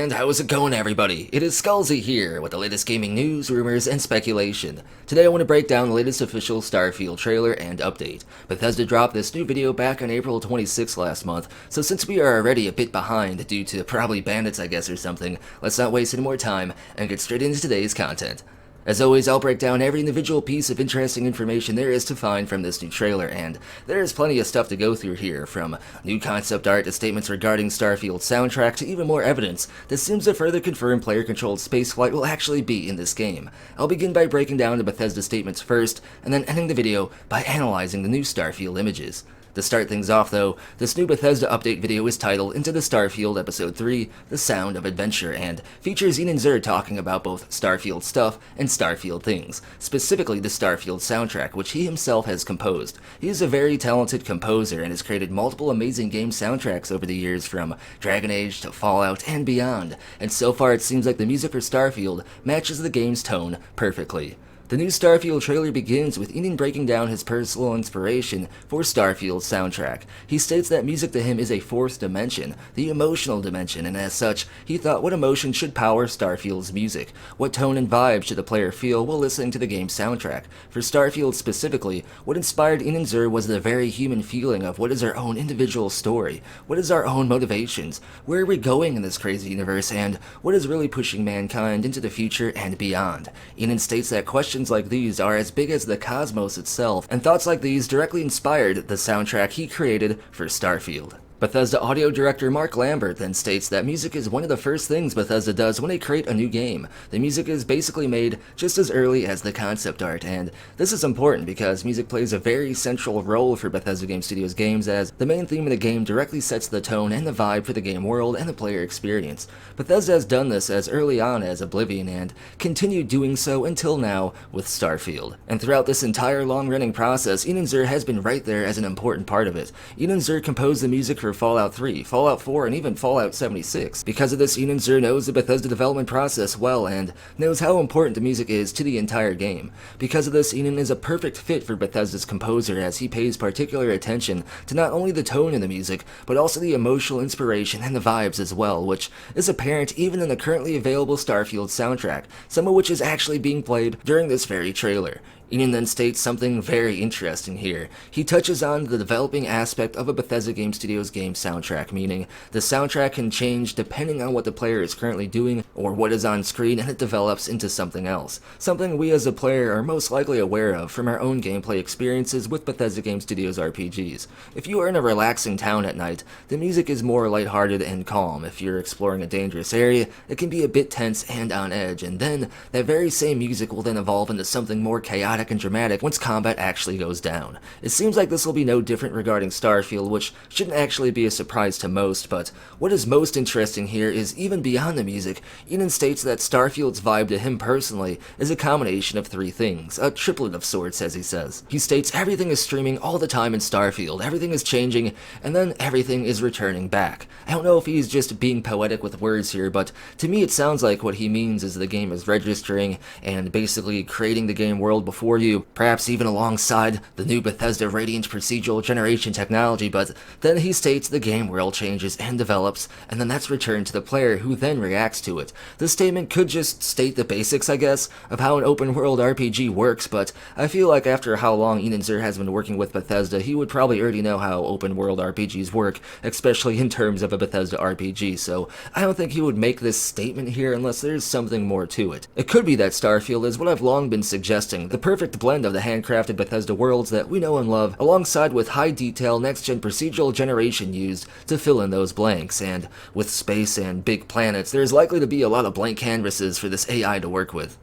And how's it going, everybody? It is Skullzi here with the latest gaming news, rumors, and speculation. Today I want to break down the latest official Starfield trailer and update. Bethesda dropped this new video back on April 26 last month, so since we are already a bit behind due to probably bandits I guess or something, let's not waste any more time and get straight into today's content. As always, I'll break down every individual piece of interesting information there is to find from this new trailer, and there is plenty of stuff to go through here, from new concept art to statements regarding Starfield's soundtrack to even more evidence that seems to further confirm player-controlled spaceflight will actually be in this game. I'll begin by breaking down the Bethesda statements first, and then ending the video by analyzing the new Starfield images. To start things off though, this new Bethesda update video is titled Into the Starfield Episode 3, The Sound of Adventure, and features Ian Zur talking about both Starfield stuff and Starfield things, specifically the Starfield soundtrack, which he himself has composed. He is a very talented composer and has created multiple amazing game soundtracks over the years, from Dragon Age to Fallout and beyond, and so far it seems like the music for Starfield matches the game's tone perfectly. The new Starfield trailer begins with Ian breaking down his personal inspiration for Starfield's soundtrack. He states that music to him is a fourth dimension, the emotional dimension, and as such, he thought what emotion should power Starfield's music. What tone and vibe should the player feel while listening to the game's soundtrack? For Starfield specifically, what inspired Ian Zur was the very human feeling of what is our own individual story, what is our own motivations, where are we going in this crazy universe, and what is really pushing mankind into the future and beyond. Ian states that questions like these are as big as the cosmos itself, and thoughts like these directly inspired the soundtrack he created for Starfield. Bethesda audio director Mark Lambert then states that music is one of the first things Bethesda does when they create a new game. The music is basically made just as early as the concept art, and this is important because music plays a very central role for Bethesda Game Studios games, as the main theme of the game directly sets the tone and the vibe for the game world and the player experience. Bethesda has done this as early on as Oblivion and continued doing so until now with Starfield. And throughout this entire long-running process, Ian Zur has been right there as an important part of it. Ian Zur composed the music for Fallout 3, Fallout 4, and even Fallout 76. Because of this, Ian Zur knows the Bethesda development process well and knows how important the music is to the entire game. Because of this, Ian is a perfect fit for Bethesda's composer, as he pays particular attention to not only the tone in the music, but also the emotional inspiration and the vibes as well, which is apparent even in the currently available Starfield soundtrack, some of which is actually being played during this very trailer. Ian then states something very interesting here. He touches on the developing aspect of a Bethesda Game Studios game soundtrack, meaning the soundtrack can change depending on what the player is currently doing or what is on screen, and it develops into something else. Something we as a player are most likely aware of from our own gameplay experiences with Bethesda Game Studios RPGs. If you are in a relaxing town at night, the music is more lighthearted and calm. If you're exploring a dangerous area, it can be a bit tense and on edge, and then that very same music will then evolve into something more chaotic and dramatic once combat actually goes down. It seems like this will be no different regarding Starfield, which shouldn't actually be a surprise to most, but what is most interesting here is even beyond the music, Ian states that Starfield's vibe to him personally is a combination of three things, a triplet of sorts, as he says. He states everything is streaming all the time in Starfield, everything is changing, and then everything is returning back. I don't know if he's just being poetic with words here, but to me it sounds like what he means is the game is registering and basically creating the game world before you, perhaps even alongside the new Bethesda Radiant procedural generation technology, but then he states the game world changes and develops, and then that's returned to the player, who then reacts to it. This statement could just state the basics, I guess, of how an open world RPG works, but I feel like after how long Ian Zur has been working with Bethesda, he would probably already know how open world RPGs work, especially in terms of a Bethesda RPG, so I don't think he would make this statement here unless there's something more to it. It could be that Starfield is what I've long been suggesting, the perfect blend of the handcrafted Bethesda worlds that we know and love, alongside with high detail next-gen procedural generation used to fill in those blanks, and with space and big planets, there's likely to be a lot of blank canvases for this AI to work with.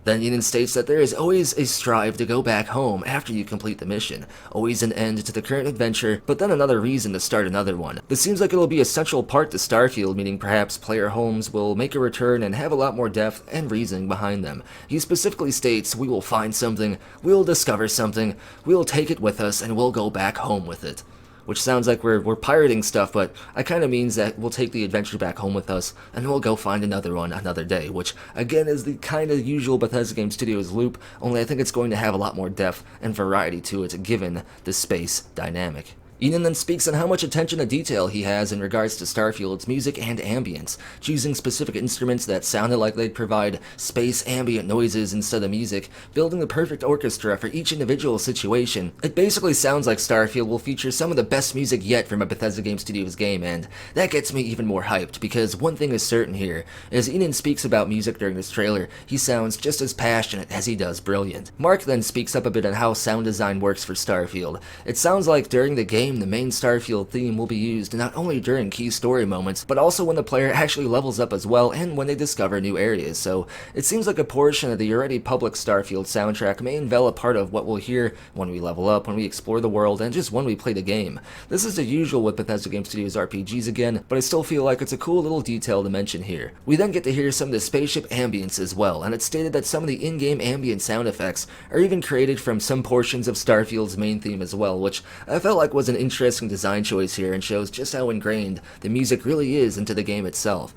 Then Ian states that there is always a strive to go back home after you complete the mission, always an end to the current adventure, but then another reason to start another one. This seems like it'll be a central part to Starfield, meaning perhaps player homes will make a return and have a lot more depth and reasoning behind them. He specifically states, we will find something, we'll discover something, we'll take it with us, and we'll go back home with it. Which sounds like we're pirating stuff, but it kind of means that we'll take the adventure back home with us, and we'll go find another one another day, which again is the kind of usual Bethesda Game Studios loop, only I think it's going to have a lot more depth and variety to it given the space dynamic. Ian then speaks on how much attention to detail he has in regards to Starfield's music and ambience, choosing specific instruments that sounded like they'd provide space ambient noises instead of music, building the perfect orchestra for each individual situation. It basically sounds like Starfield will feature some of the best music yet from a Bethesda Game Studios game, and that gets me even more hyped, because one thing is certain here. As Ian speaks about music during this trailer, he sounds just as passionate as he does brilliant. Mark then speaks up a bit on how sound design works for Starfield. It sounds like during the game, the main Starfield theme will be used not only during key story moments, but also when the player actually levels up as well and when they discover new areas, so it seems like a portion of the already public Starfield soundtrack may envelop part of what we'll hear when we level up, when we explore the world, and just when we play the game. This is the usual with Bethesda Game Studios RPGs again, but I still feel like it's a cool little detail to mention here. We then get to hear some of the spaceship ambience as well, and it's stated that some of the in-game ambient sound effects are even created from some portions of Starfield's main theme as well, which I felt like was an interesting design choice here and shows just how ingrained the music really is into the game itself.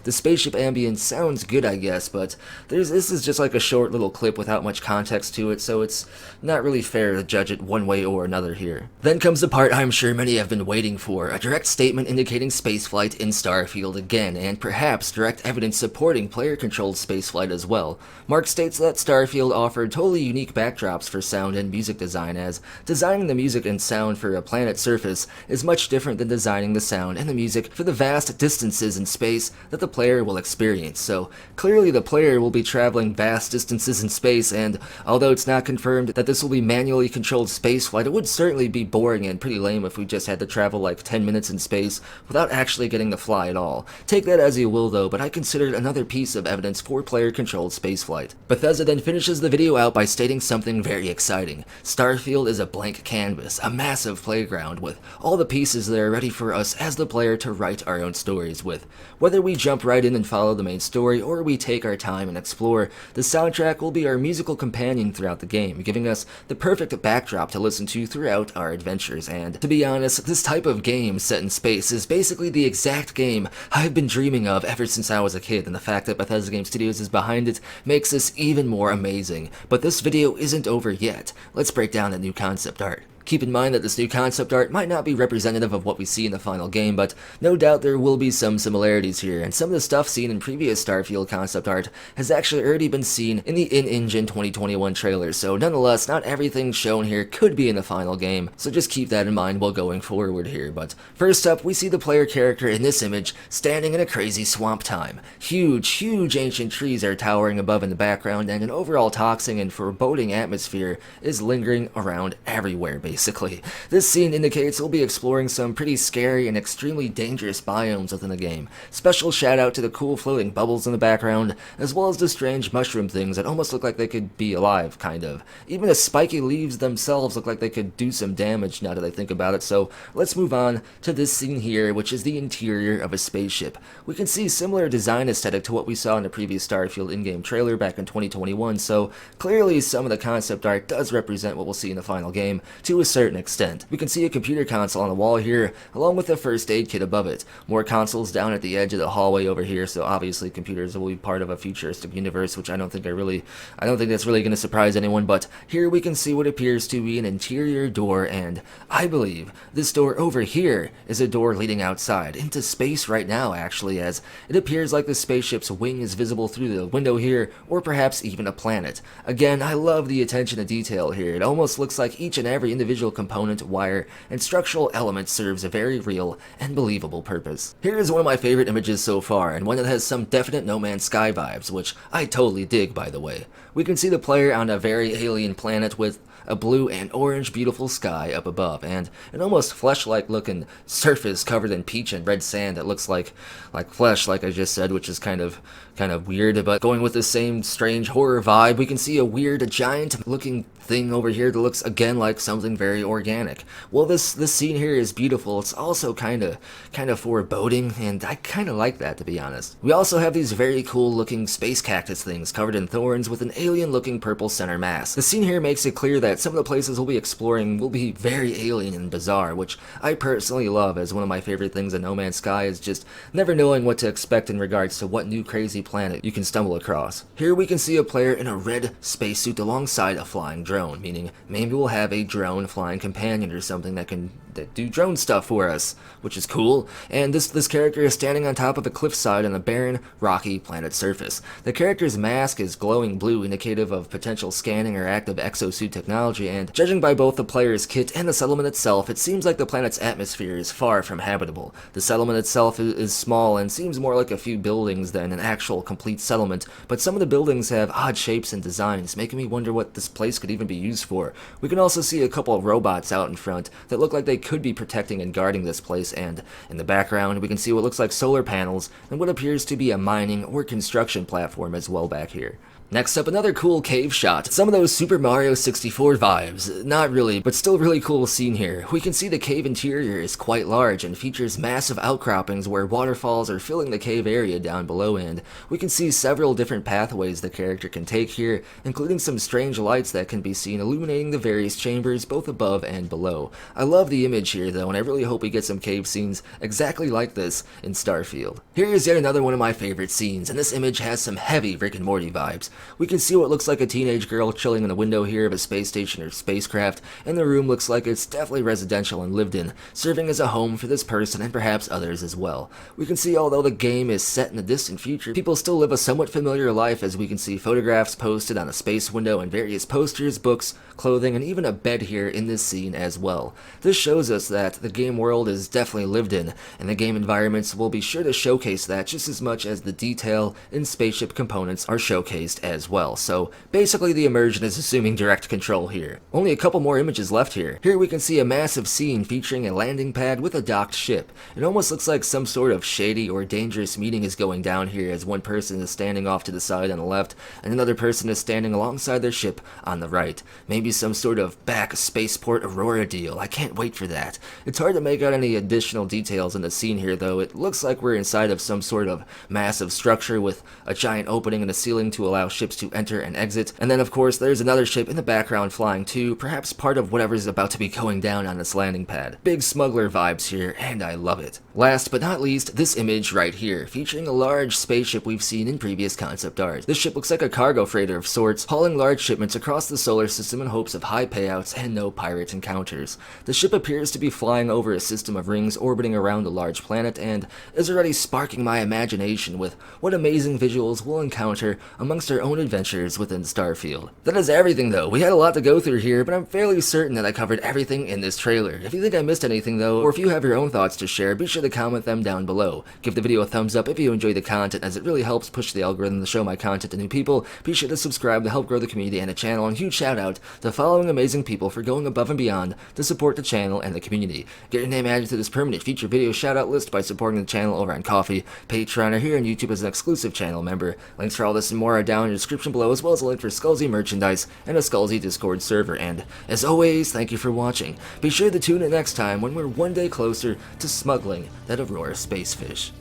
The spaceship ambience sounds good, I guess, but this is just like a short little clip without much context to it, so it's not really fair to judge it one way or another here. Then comes the part I'm sure many have been waiting for, a direct statement indicating spaceflight in Starfield again, and perhaps direct evidence supporting player-controlled spaceflight as well. Mark states that Starfield offered totally unique backdrops for sound and music design, as designing the music and sound for a planet's surface is much different than designing the sound and the music for the vast distances in space that the player will experience. So clearly the player will be traveling vast distances in space, and although it's not confirmed that this will be manually controlled spaceflight, it would certainly be boring and pretty lame if we just had to travel like 10 minutes in space without actually getting to fly at all. Take that as you will though, but I consider it another piece of evidence for player controlled spaceflight. Bethesda then finishes the video out by stating something very exciting. Starfield is a blank canvas, a massive playground with all the pieces there ready for us as the player to write our own stories with. Whether we jump right in and follow the main story, or we take our time and explore, the soundtrack will be our musical companion throughout the game, giving us the perfect backdrop to listen to throughout our adventures. And to be honest, this type of game set in space is basically the exact game I've been dreaming of ever since I was a kid, and the fact that Bethesda Game Studios is behind it makes this even more amazing. But this video isn't over yet. Let's break down the new concept art. Keep in mind that this new concept art might not be representative of what we see in the final game, but no doubt there will be some similarities here, and some of the stuff seen in previous Starfield concept art has actually already been seen in the in-engine 2021 trailer, so nonetheless, not everything shown here could be in the final game, so just keep that in mind while going forward here. But first up, we see the player character in this image standing in a crazy swamp time. Huge ancient trees are towering above in the background, and an overall toxic and foreboding atmosphere is lingering around everywhere, basically. This scene indicates we'll be exploring some pretty scary and extremely dangerous biomes within the game. Special shout out to the cool floating bubbles in the background, as well as the strange mushroom things that almost look like they could be alive, kind of. Even the spiky leaves themselves look like they could do some damage now that I think about it, so let's move on to this scene here, which is the interior of a spaceship. We can see similar design aesthetic to what we saw in the previous Starfield in-game trailer back in 2021, so clearly some of the concept art does represent what we'll see in the final game to a certain extent. We can see a computer console on the wall here, along with a first aid kit above it. More consoles down at the edge of the hallway over here, so obviously computers will be part of a futuristic universe, which I don't think that's really going to surprise anyone, but here we can see what appears to be an interior door, and I believe this door over here is a door leading outside, into space right now actually, as it appears like the spaceship's wing is visible through the window here, or perhaps even a planet. Again, I love the attention to detail here. It almost looks like each and every individual component, wire, and structural element serves a very real and believable purpose. Here is one of my favorite images so far, and one that has some definite No Man's Sky vibes, which I totally dig, by the way. We can see the player on a very alien planet with a blue and orange beautiful sky up above, and an almost flesh-like looking surface covered in peach and red sand that looks like flesh, like I just said, which is kind of weird, but going with the same strange horror vibe, we can see a weird, giant looking thing over here that looks again like something very organic. Well, this scene here is beautiful. It's also kind of foreboding, and I kind of like that, to be honest. We also have these very cool looking space cactus things covered in thorns with an alien looking purple center mass. The scene here makes it clear that that some of the places we'll be exploring will be very alien and bizarre, which I personally love, as one of my favorite things in No Man's Sky is just never knowing what to expect in regards to what new crazy planet you can stumble across. Here we can see a player in a red spacesuit alongside a flying drone, meaning maybe we'll have a drone flying companion or something that can do drone stuff for us, which is cool. And this character is standing on top of a cliffside on a barren, rocky planet surface. The character's mask is glowing blue, indicative of potential scanning or active exosuit technology, and judging by both the player's kit and the settlement itself, it seems like the planet's atmosphere is far from habitable. The settlement itself is small and seems more like a few buildings than an actual complete settlement, but some of the buildings have odd shapes and designs, making me wonder what this place could even be used for. We can also see a couple of robots out in front that look like they could be protecting and guarding this place, and in the background we can see what looks like solar panels and what appears to be a mining or construction platform as well back here. Next up, another cool cave shot. Some of those Super Mario 64 vibes. Not really, but still really cool scene here. We can see the cave interior is quite large and features massive outcroppings where waterfalls are filling the cave area down below, and we can see several different pathways the character can take here, including some strange lights that can be seen illuminating the various chambers both above and below. I love the image here though, and I really hope we get some cave scenes exactly like this in Starfield. Here is yet another one of my favorite scenes, and this image has some heavy Rick and Morty vibes. We can see what looks like a teenage girl chilling in the window here of a space station or spacecraft, and the room looks like it's definitely residential and lived in, serving as a home for this person and perhaps others as well. We can see although the game is set in the distant future, people still live a somewhat familiar life, as we can see photographs posted on a space window and various posters, books, clothing, and even a bed here in this scene as well. This shows us that the game world is definitely lived in, and the game environments will be sure to showcase that just as much as the detail in spaceship components are showcased as well. So basically the immersion is assuming direct control here. Only a couple more images left here. Here we can see a massive scene featuring a landing pad with a docked ship. It almost looks like some sort of shady or dangerous meeting is going down here, as one person is standing off to the side on the left and another person is standing alongside their ship on the right. Maybe some sort of back spaceport Aurora deal. I can't wait for that. It's hard to make out any additional details in the scene here though. It looks like we're inside of some sort of massive structure with a giant opening in the ceiling to allow ships to enter and exit, and then of course there's another ship in the background flying too, perhaps part of whatever's about to be going down on this landing pad. Big smuggler vibes here, and I love it. Last but not least, this image right here, featuring a large spaceship we've seen in previous concept art. This ship looks like a cargo freighter of sorts, hauling large shipments across the solar system in hopes of high payouts and no pirate encounters. The ship appears to be flying over a system of rings orbiting around a large planet, and is already sparking my imagination with what amazing visuals we'll encounter amongst our own adventures within Starfield. That is everything though. We had a lot to go through here, but I'm fairly certain that I covered everything in this trailer. If you think I missed anything though, or if you have your own thoughts to share, be sure to comment them down below. Give the video a thumbs up if you enjoy the content, as it really helps push the algorithm to show my content to new people. Be sure to subscribe to help grow the community and the channel, and huge shout out to following amazing people for going above and beyond to support the channel and the community. Get your name added to this permanent feature video shout out list by supporting the channel over on Ko-fi, Patreon, or here on YouTube as an exclusive channel member. Links for all this and more are down in the description below, as well as a link for Skullzi merchandise and a Skullzi Discord server. And as always, thank you for watching. Be sure to tune in next time when we're one day closer to smuggling that Aurora spacefish.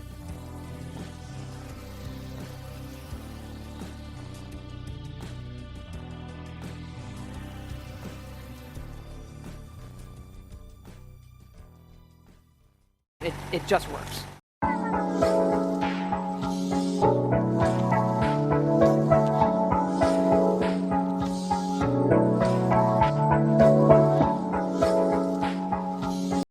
It just works.